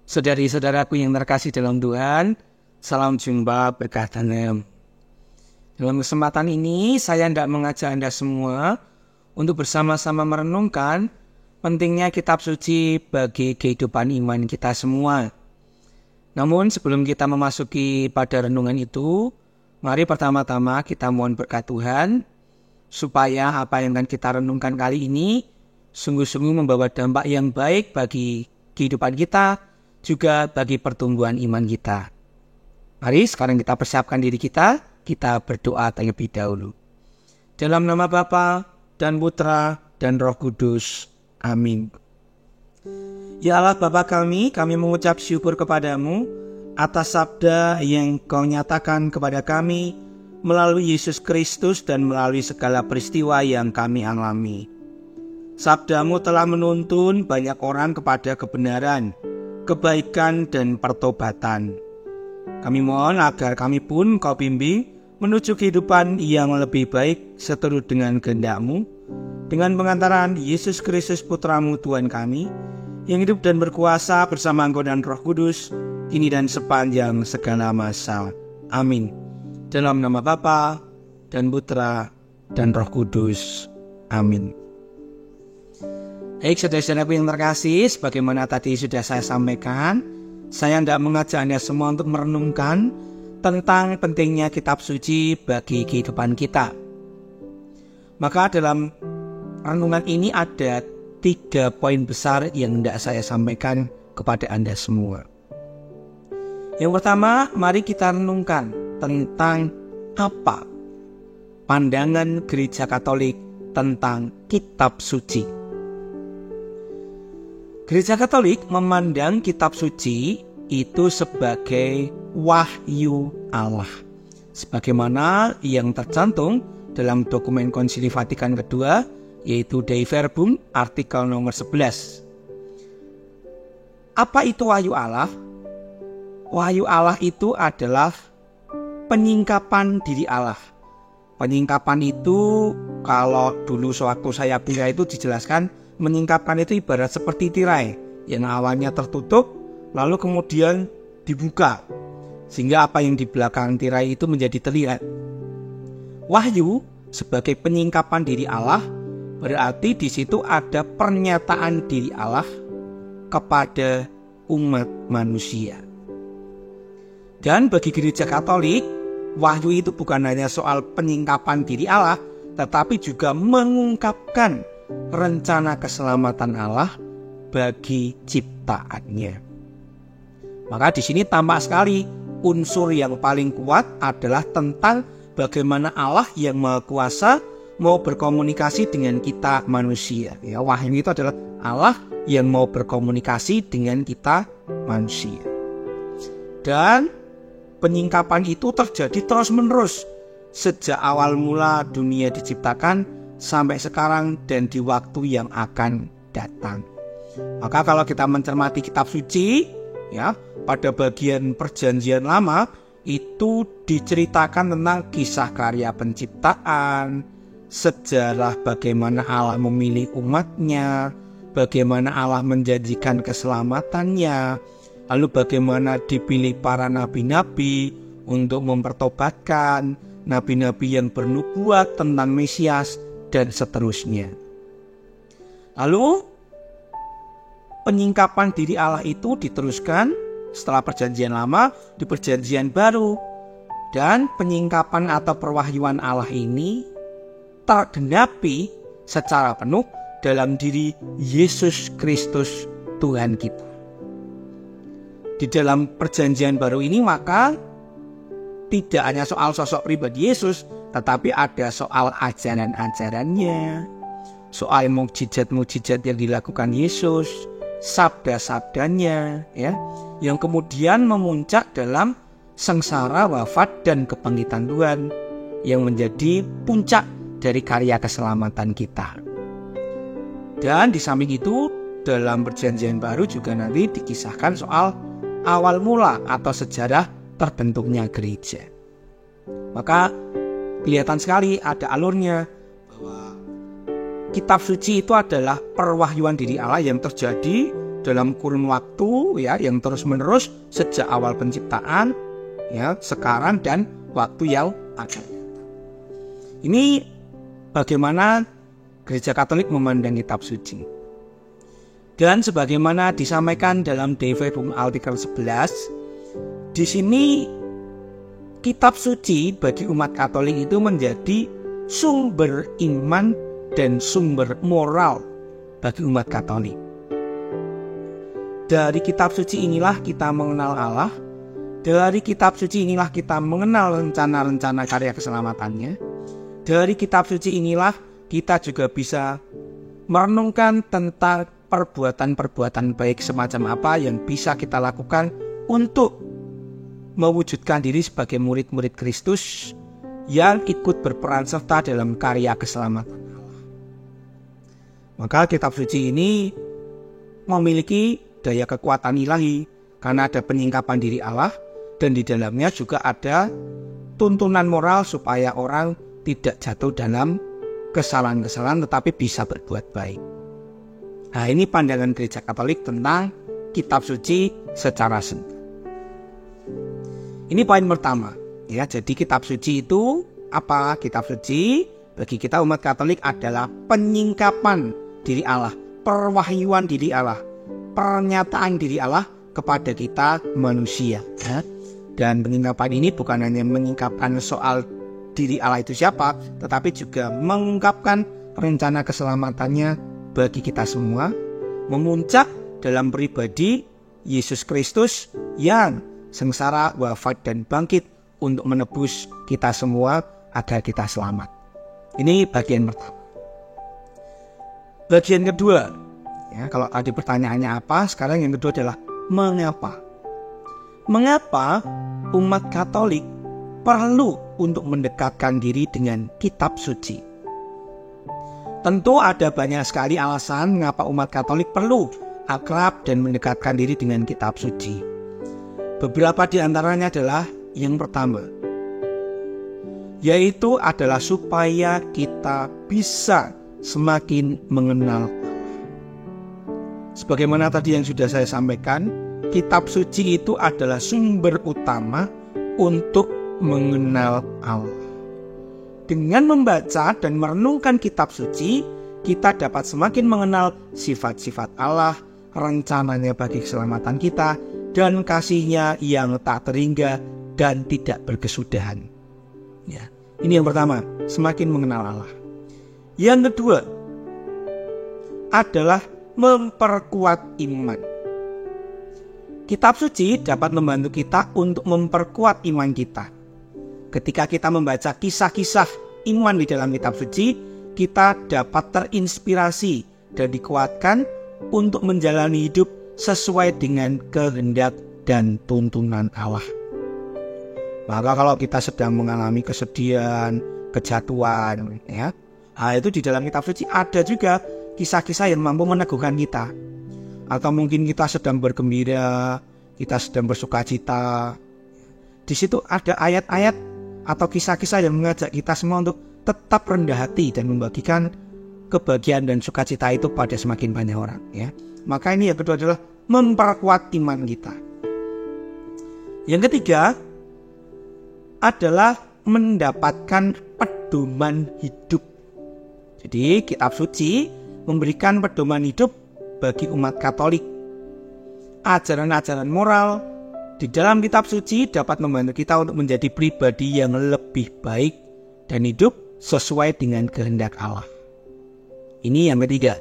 Saudari-saudaraku yang terkasih dalam Tuhan, salam jumpa berkah dalam. Dalam kesempatan ini, saya hendak mengajak Anda semua untuk bersama-sama merenungkan pentingnya kitab suci bagi kehidupan iman kita semua. Namun sebelum kita memasuki pada renungan itu, mari pertama-tama kita mohon berkat Tuhan, supaya apa yang akan kita renungkan kali ini sungguh-sungguh membawa dampak yang baik bagi kehidupan kita, juga bagi pertumbuhan iman kita. Mari sekarang kita persiapkan diri kita berdoa terlebih dahulu. Dalam nama Bapa dan Putra dan Roh Kudus. Amin. Ya Allah Bapa kami mengucap syukur kepadamu atas sabda yang Kau nyatakan kepada kami melalui Yesus Kristus dan melalui segala peristiwa yang kami alami. Sabdamu telah menuntun banyak orang kepada kebenaran, kebaikan dan pertobatan. Kami mohon agar kami pun Kau bimbing menuju kehidupan yang lebih baik seturut dengan kehendak-Mu, dengan pengantaran Yesus Kristus Putra-Mu Tuhan kami, yang hidup dan berkuasa bersama Engkau dan Roh Kudus, kini dan sepanjang segala masa. Amin. Dalam nama Bapa dan Putra dan Roh Kudus. Amin. Baik, saudara-saudaraku yang terkasih, sebagaimana tadi sudah saya sampaikan, saya hendak mengajak Anda semua untuk merenungkan tentang pentingnya kitab suci bagi kehidupan kita. Maka dalam renungan ini ada 3 poin besar yang hendak saya sampaikan kepada Anda semua. Yang pertama, mari kita renungkan tentang apa pandangan Gereja Katolik tentang kitab suci. Gereja Katolik memandang kitab suci itu sebagai wahyu Allah, sebagaimana yang tercantum dalam dokumen Konsili Vatikan II, yaitu Dei Verbum artikel nomor 11. Apa itu wahyu Allah? Wahyu Allah itu adalah penyingkapan diri Allah. Penyingkapan itu kalau dulu sewaktu saya kuliah itu dijelaskan, menyingkapkan itu ibarat seperti tirai yang awalnya tertutup lalu kemudian dibuka sehingga apa yang di belakang tirai itu menjadi terlihat. Wahyu sebagai penyingkapan diri Allah berarti di situ ada pernyataan diri Allah kepada umat manusia. Dan bagi Gereja Katolik, wahyu itu bukan hanya soal penyingkapan diri Allah, tetapi juga mengungkapkan rencana keselamatan Allah bagi ciptaannya. Maka di sini tampak sekali unsur yang paling kuat adalah tentang bagaimana Allah yang Maha Kuasa mau berkomunikasi dengan kita manusia. Ya, wahyu itu adalah Allah yang mau berkomunikasi dengan kita manusia. Dan penyingkapan itu terjadi terus-menerus sejak awal mula dunia diciptakan sampai sekarang dan di waktu yang akan datang. Maka kalau kita mencermati kitab suci, ya, pada bagian Perjanjian Lama itu diceritakan tentang kisah karya penciptaan, sejarah bagaimana Allah memilih umatnya, bagaimana Allah menjanjikan keselamatannya, lalu bagaimana dipilih para nabi-nabi untuk mempertobatkan, nabi-nabi yang bernubuat tentang Mesias, dan seterusnya. Lalu penyingkapan diri Allah itu diteruskan setelah Perjanjian Lama di Perjanjian Baru, dan penyingkapan atau perwahyuan Allah ini tergenapi secara penuh dalam diri Yesus Kristus Tuhan kita. Di dalam Perjanjian Baru ini maka tidak hanya soal sosok pribadi Yesus, tetapi ada soal ajaran-ajarannya, soal mukjizat-mukjizat yang dilakukan Yesus, sabda-sabdanya, ya, yang kemudian memuncak dalam sengsara, wafat, dan kebangkitan Tuhan, yang menjadi puncak dari karya keselamatan kita. Dan di samping itu, dalam Perjanjian Baru juga nanti dikisahkan soal awal mula atau sejarah terbentuknya gereja. Maka kelihatan sekali ada alurnya bahwa kitab suci itu adalah perwahyuan diri Allah yang terjadi dalam kurun waktu ya yang terus-menerus sejak awal penciptaan ya, sekarang dan waktu yang akan. Ini bagaimana Gereja Katolik memandang kitab suci. Dan sebagaimana disampaikan dalam De Verbum artikel 11, di sini kitab suci bagi umat Katolik itu menjadi sumber iman dan sumber moral bagi umat Katolik. Dari kitab suci inilah kita mengenal Allah. Dari kitab suci inilah kita mengenal rencana-rencana karya keselamatannya. Dari kitab suci inilah kita juga bisa merenungkan tentang perbuatan-perbuatan baik semacam apa yang bisa kita lakukan untuk mewujudkan diri sebagai murid-murid Kristus yang ikut berperan serta dalam karya keselamatan Allah. Maka kitab suci ini memiliki daya kekuatan ilahi karena ada penyingkapan diri Allah, dan di dalamnya juga ada tuntunan moral supaya orang tidak jatuh dalam kesalahan-kesalahan tetapi bisa berbuat baik. Nah, ini pandangan Gereja Katolik tentang kitab suci secara sempurna. Ini poin pertama ya. Jadi kitab suci itu apa? Kitab suci bagi kita umat Katolik adalah penyingkapan diri Allah, perwahyuan diri Allah, pernyataan diri Allah kepada kita manusia ya. Dan penyingkapan ini bukan hanya menyingkapkan soal diri Allah itu siapa, tetapi juga mengungkapkan rencana keselamatannya bagi kita semua, memuncak dalam pribadi Yesus Kristus yang sengsara, wafat dan bangkit untuk menebus kita semua agar kita selamat. Ini bagian pertama. Bagian kedua ya, kalau tadi pertanyaannya apa, sekarang yang kedua adalah mengapa? Mengapa umat Katolik perlu untuk mendekatkan diri dengan kitab suci? Tentu ada banyak sekali alasan mengapa umat Katolik perlu akrab dan mendekatkan diri dengan kitab suci. Beberapa di antaranya adalah yang pertama, yaitu adalah supaya kita bisa semakin mengenal Allah. Sebagaimana tadi yang sudah saya sampaikan, kitab suci itu adalah sumber utama untuk mengenal Allah. Dengan membaca dan merenungkan kitab suci, kita dapat semakin mengenal sifat-sifat Allah, rencananya bagi keselamatan kita, dan kasih-Nya yang tak terhingga dan tidak berkesudahan. Ya, ini yang pertama, semakin mengenal Allah. Yang kedua adalah memperkuat iman. Kitab suci dapat membantu kita untuk memperkuat iman kita. Ketika kita membaca kisah-kisah iman di dalam kitab suci, kita dapat terinspirasi dan dikuatkan untuk menjalani hidup sesuai dengan kehendak dan tuntunan Allah. Maka kalau kita sedang mengalami kesedihan, kejatuhan, ya, itu di dalam kitab suci ada juga kisah-kisah yang mampu meneguhkan kita. Atau mungkin kita sedang bergembira, kita sedang bersukacita. Di situ ada ayat-ayat atau kisah-kisah yang mengajak kita semua untuk tetap rendah hati dan membagikan kebahagiaan dan sukacita itu pada semakin banyak orang. Ya, maka ini yang kedua adalah memperkuat iman kita. Yang ketiga adalah mendapatkan pedoman hidup. Jadi kitab suci memberikan pedoman hidup bagi umat Katolik. Ajaran-ajaran moral di dalam kitab suci dapat membantu kita untuk menjadi pribadi yang lebih baik dan hidup sesuai dengan kehendak Allah. Ini yang ketiga.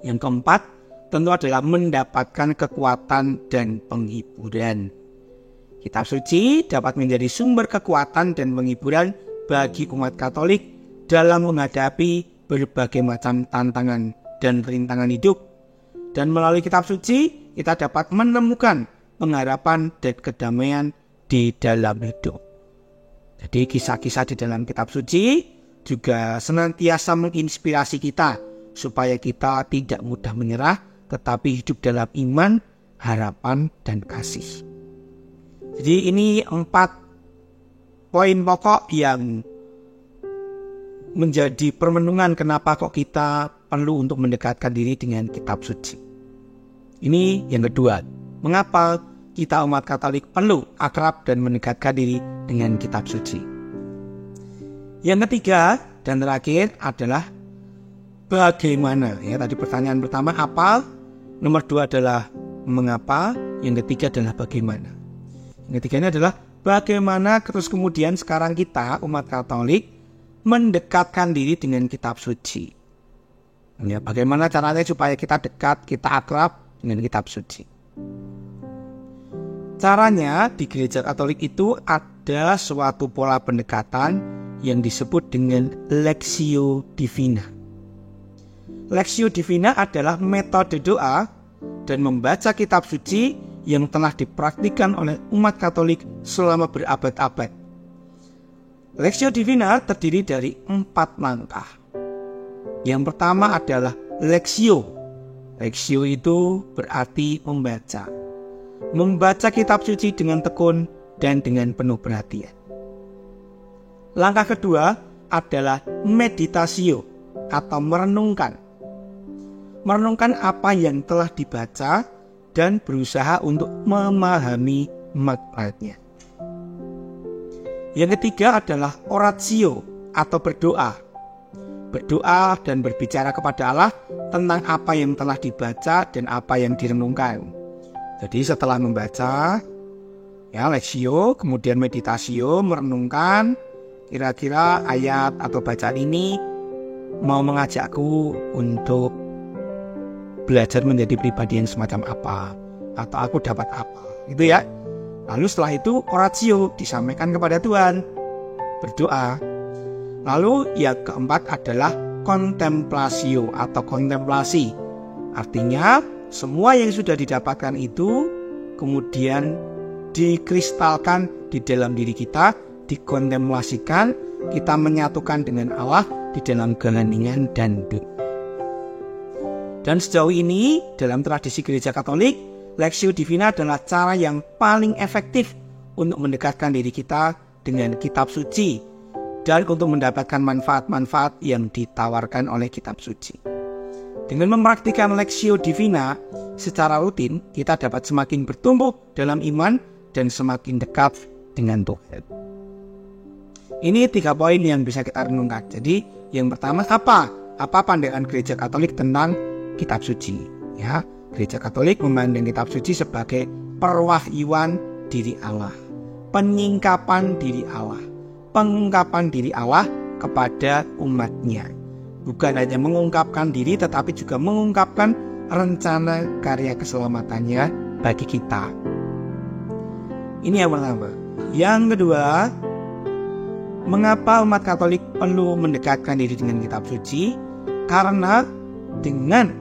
Yang keempat tentu adalah mendapatkan kekuatan dan penghiburan. Kitab suci dapat menjadi sumber kekuatan dan penghiburan bagi umat Katolik dalam menghadapi berbagai macam tantangan dan rintangan hidup. Dan melalui kitab suci kita dapat menemukan pengharapan dan kedamaian di dalam hidup. Jadi kisah-kisah di dalam kitab suci juga senantiasa menginspirasi kita supaya kita tidak mudah menyerah, tetapi hidup dalam iman, harapan, dan kasih. Jadi ini 4 poin pokok yang menjadi permenungan kenapa kok kita perlu untuk mendekatkan diri dengan kitab suci. Ini yang kedua. Mengapa kita umat Katolik perlu akrab dan mendekatkan diri dengan kitab suci? Yang ketiga dan terakhir adalah bagaimana. Ya, tadi pertanyaan pertama apa? Nomor 2 adalah mengapa? Yang ketiga adalah bagaimana. Yang ketiganya adalah bagaimana terus kemudian sekarang kita umat Katolik mendekatkan diri dengan kitab suci. Ya, bagaimana caranya supaya kita dekat, kita akrab dengan kitab suci. Caranya di gereja Katolik itu ada suatu pola pendekatan yang disebut dengan Lectio Divina. Lectio Divina adalah metode doa dan membaca kitab suci yang telah dipraktikkan oleh umat Katolik selama berabad-abad. Lectio Divina terdiri dari 4 langkah. Yang pertama adalah Lectio. Lectio itu berarti membaca. Membaca kitab suci dengan tekun dan dengan penuh perhatian. Langkah kedua adalah Meditatio atau merenungkan. Merenungkan apa yang telah dibaca dan berusaha untuk memahami maknanya. Yang ketiga adalah Oratio atau berdoa. Berdoa dan berbicara kepada Allah tentang apa yang telah dibaca dan apa yang direnungkan. Jadi setelah membaca, ya Lectio, kemudian Meditatio, merenungkan kira-kira ayat atau bacaan ini mau mengajakku untuk belajar menjadi pribadi yang semacam apa, atau aku dapat apa, gitu ya. Lalu setelah itu Oratio, disampaikan kepada Tuhan, berdoa. Lalu yang keempat adalah Contemplatio atau kontemplasi. Artinya semua yang sudah didapatkan itu kemudian dikristalkan di dalam diri kita, dikontemplasikan, kita menyatukan dengan Allah di dalam keheningan dan doa. Dan sejauh ini dalam tradisi gereja Katolik, Lectio Divina adalah cara yang paling efektif untuk mendekatkan diri kita dengan kitab suci dan untuk mendapatkan manfaat-manfaat yang ditawarkan oleh kitab suci. Dengan mempraktikkan Lectio Divina secara rutin, kita dapat semakin bertumbuh dalam iman dan semakin dekat dengan Tuhan. Ini 3 poin yang bisa kita renungkan. Jadi yang pertama apa pandangan gereja Katolik tentang kitab suci? Ya, gereja Katolik memandang kitab suci sebagai perwahyuan diri Allah, penyingkapan diri Allah, pengungkapan diri Allah kepada umatnya. Bukan hanya mengungkapkan diri, tetapi juga mengungkapkan rencana karya keselamatannya bagi kita. Ini yang pertama. Yang kedua, mengapa umat Katolik perlu mendekatkan diri dengan kitab suci? Karena dengan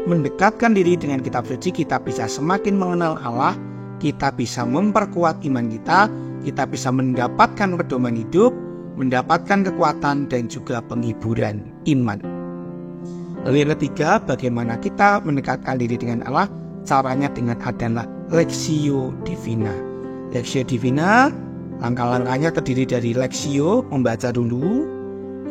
mendekatkan diri dengan kitab suci, kita bisa semakin mengenal Allah, kita bisa memperkuat iman kita bisa mendapatkan pedoman hidup, mendapatkan kekuatan dan juga penghiburan iman. Lalu yang ketiga, bagaimana kita mendekatkan diri dengan Allah? Caranya dengan adalah Lectio Divina. Lectio Divina, langkah-langkahnya terdiri dari Lectio, membaca dulu.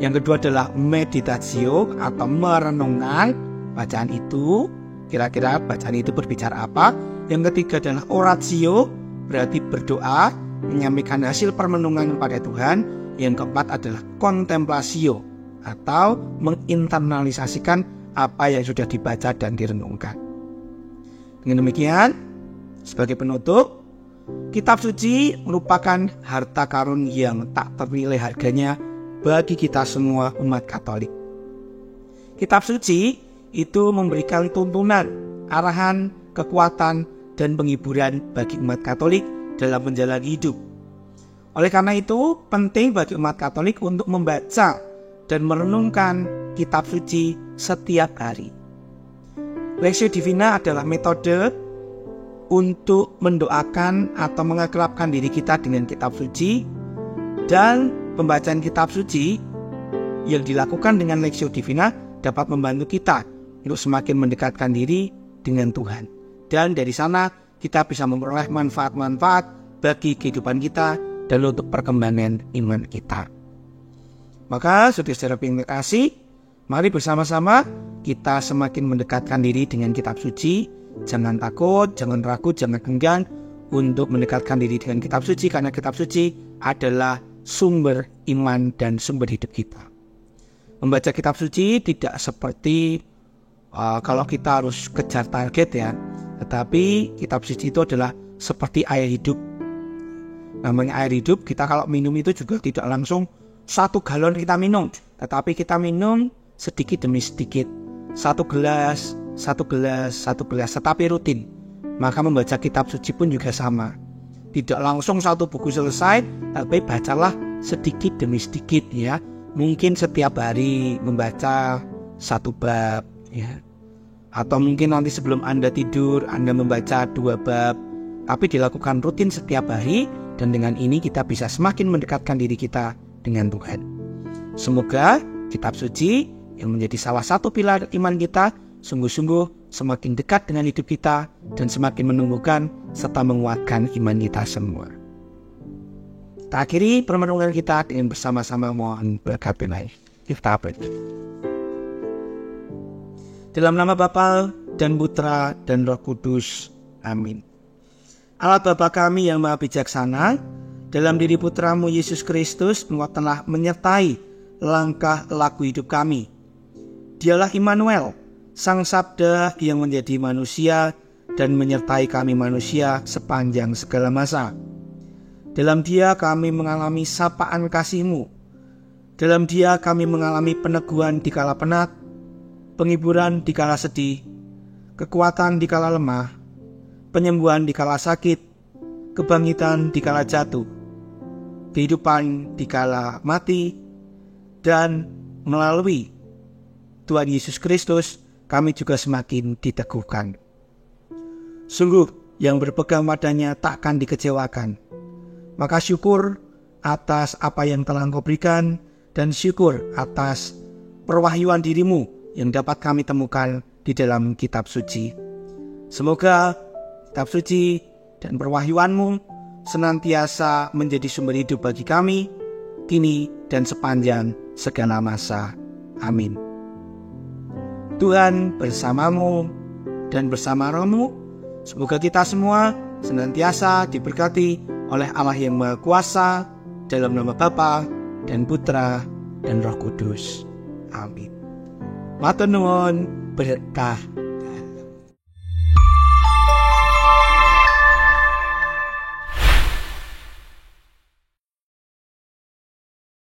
Yang kedua adalah Meditatio atau merenungkan bacaan itu, kira-kira bacaan itu berbicara apa. Yang ketiga adalah Oratio, berarti berdoa, menyampaikan hasil permenungan kepada Tuhan. Yang keempat adalah Contemplatio atau menginternalisasikan apa yang sudah dibaca dan direnungkan. Dengan demikian, sebagai penutup, kitab suci merupakan harta karun yang tak ternilai harganya bagi kita semua umat Katolik. Kitab suci itu memberikan tuntunan, arahan, kekuatan, dan penghiburan bagi umat Katolik dalam menjalani hidup. Oleh karena itu, penting bagi umat Katolik untuk membaca dan merenungkan kitab suci setiap hari. Lectio Divina adalah metode untuk mendoakan atau mengakrabkan diri kita dengan kitab suci, dan pembacaan kitab suci yang dilakukan dengan Lectio Divina dapat membantu kita untuk semakin mendekatkan diri dengan Tuhan. Dan dari sana kita bisa memperoleh manfaat-manfaat bagi kehidupan kita dan untuk perkembangan iman kita. Maka saudara-saudara yang terkasih, mari bersama-sama kita semakin mendekatkan diri dengan kitab suci. Jangan takut, jangan ragu, jangan enggan untuk mendekatkan diri dengan kitab suci, karena kitab suci adalah sumber iman dan sumber hidup kita. Membaca kitab suci tidak seperti kalau kita harus kejar target ya, tetapi kitab suci itu adalah seperti air hidup. Namanya air hidup, kita kalau minum itu juga tidak langsung 1 galon kita minum, tetapi kita minum sedikit demi sedikit, 1 gelas, tetapi rutin. Maka membaca kitab suci pun juga sama, tidak langsung 1 buku selesai, tapi bacalah sedikit demi sedikit ya. Mungkin setiap hari membaca 1 bab ya, atau mungkin nanti sebelum Anda tidur Anda membaca 2 bab, tapi dilakukan rutin setiap hari. Dan dengan ini kita bisa semakin mendekatkan diri kita dengan Tuhan. Semoga kitab suci yang menjadi salah satu pilar iman kita sungguh-sungguh semakin dekat dengan hidup kita dan semakin menumbuhkan serta menguatkan iman kita semua. Kita akhiri permenungan kita dengan bersama-sama mohon berkat Tuhan. Kita berdoa. Dalam nama Bapa dan Putra dan Roh Kudus. Amin. Allah Bapa kami yang Maha Bijaksana, dalam diri Putramu Yesus Kristus Engkau telah menyertai langkah laku hidup kami. Dialah Immanuel, Sang Sabda yang menjadi manusia dan menyertai kami manusia sepanjang segala masa. Dalam Dia kami mengalami sapaan kasih-Mu. Dalam Dia kami mengalami peneguhan di kala penat, penghiburan di kala sedih, kekuatan di kala lemah, penyembuhan di kala sakit, kebangkitan di kala jatuh, kehidupan di kala mati, dan melalui Tuhan Yesus Kristus kami juga semakin diteguhkan. Sungguh yang berpegang padanya takkan dikecewakan. Maka syukur atas apa yang telah Engkau berikan, dan syukur atas perwahyuan dirimu yang dapat kami temukan di dalam kitab suci. Semoga kitab suci dan perwahyuan-Mu senantiasa menjadi sumber hidup bagi kami, kini dan sepanjang segala masa. Amin. Tuhan bersamamu dan bersama rohmu. Semoga kita semua senantiasa diberkati oleh Allah yang Maha Kuasa, dalam nama Bapa dan Putra dan Roh Kudus. Amin. Matur nuwun, berkah.